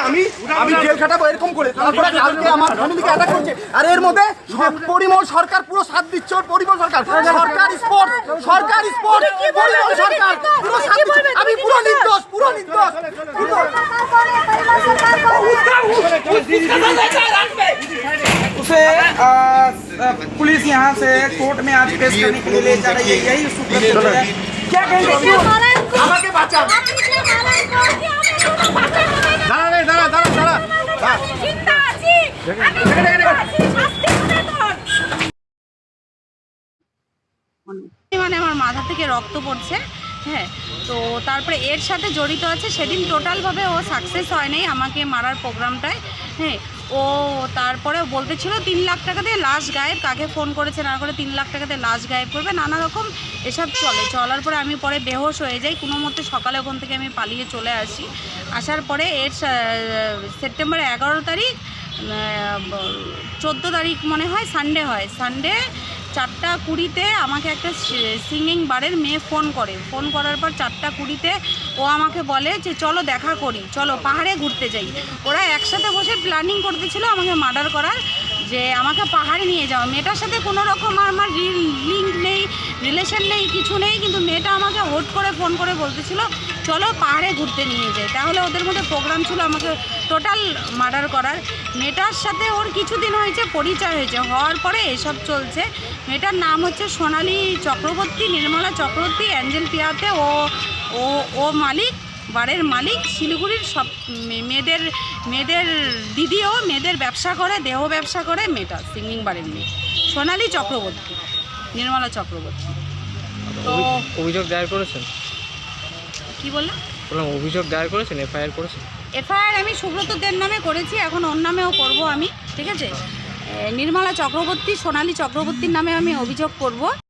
আমি আমি জেল খাটাবো এরকম করে, তারপরে কালকে আমার ফ্যামিলিকে অ্যাটাক করছে। আর এর মধ্যে পরিমল সরকার পুরো সাথ দিচ্ছে, ওর পরিমল সরকার সরকার স্পোর্ট পরিমল সরকার পুরো সাথ দিচ্ছে। আমি পুরো নির্দোষ उसे पुलिस यहाँ से कोर्ट में आज पेश करने के लिए ले जा रही है, यही सूत्र है। क्या कहेंगे? আমাকে বাঁচান। দাঁড়া মানে আমার মাথা থেকে রক্ত পড়ছে। হ্যাঁ, তো তারপরে এর সাথে জড়িত আছে। সেদিন টোটালভাবে ও সাকসেস হয় নাই আমাকে মারার প্রোগ্রামটায়। হ্যাঁ, ও তারপরে বলতেছিল 3 লাখ টাকা দিয়ে লাশ গায়েব, কাকে ফোন করেছে না করে 3 লাখ টাকা দিয়ে লাশ গায়েব করবে, নানা রকম এসব চলার পরে আমি পরে বেহোশ হয়ে যাই। কোনো মতে সকালে ওখান থেকে আমি পালিয়ে চলে আসি। আসার পরে এর সেপ্টেম্বর 11 তারিখ 14 তারিখ মনে হয় সানডে হয়। সানডে 4:20-তে আমাকে একটা সিঙ্গিং বারের মেয়ে ফোন করার পর 4:20-তে ও আমাকে বলে যে চলো দেখা করি, চলো পাহাড়ে ঘুরতে যাই। ওরা একসাথে বসে প্ল্যানিং করতেছিল আমাকে মার্ডার করার, যে আমাকে পাহাড়ে নিয়ে যাওয়া। মেয়েটার সাথে কোনো রকম আমার লিঙ্ক নেই, রিলেশন নেই, কিছু নেই, কিন্তু মেয়েটা আমাকে হুট করে ফোন করে বলতেছিল চলো পাহাড়ে ঘুরতে নিয়ে যাই। তাহলে ওদের মধ্যে প্রোগ্রাম ছিল আমাকে টোটাল মার্ডার করার। মেয়েটার সাথে ওর কিছুদিন হয়েছে পরিচয় হয়েছে, হওয়ার পরে এসব চলছে। মেয়েটার নাম হচ্ছে সোনালী চক্রবর্তী, নির্মলা চক্রবর্তী, অ্যাঞ্জেল পিয়াতে। ও মালিক, বারের মালিক, শিলিগুড়ির সব মেয়েদের দিদিও মেয়েদের ব্যবসা করে, দেহ ব্যবসা করে। মেয়েটা সিঙ্গিং বারের মেয়ে সোনালী চক্রবর্তী, নির্মলা চক্রবর্তী। তো অভিযোগ দায়ের করেছেন? কি বললাম? অভিযোগ দায়ের করেছেন, এফআইআর করেছেন? এফআইআর আমি সুব্রতদের নামে করেছি, এখন ওর নামেও করব আমি। ঠিক আছে, নির্মলা চক্রবর্তী, সোনালী চক্রবর্তীর নামে আমি অভিযোগ করব।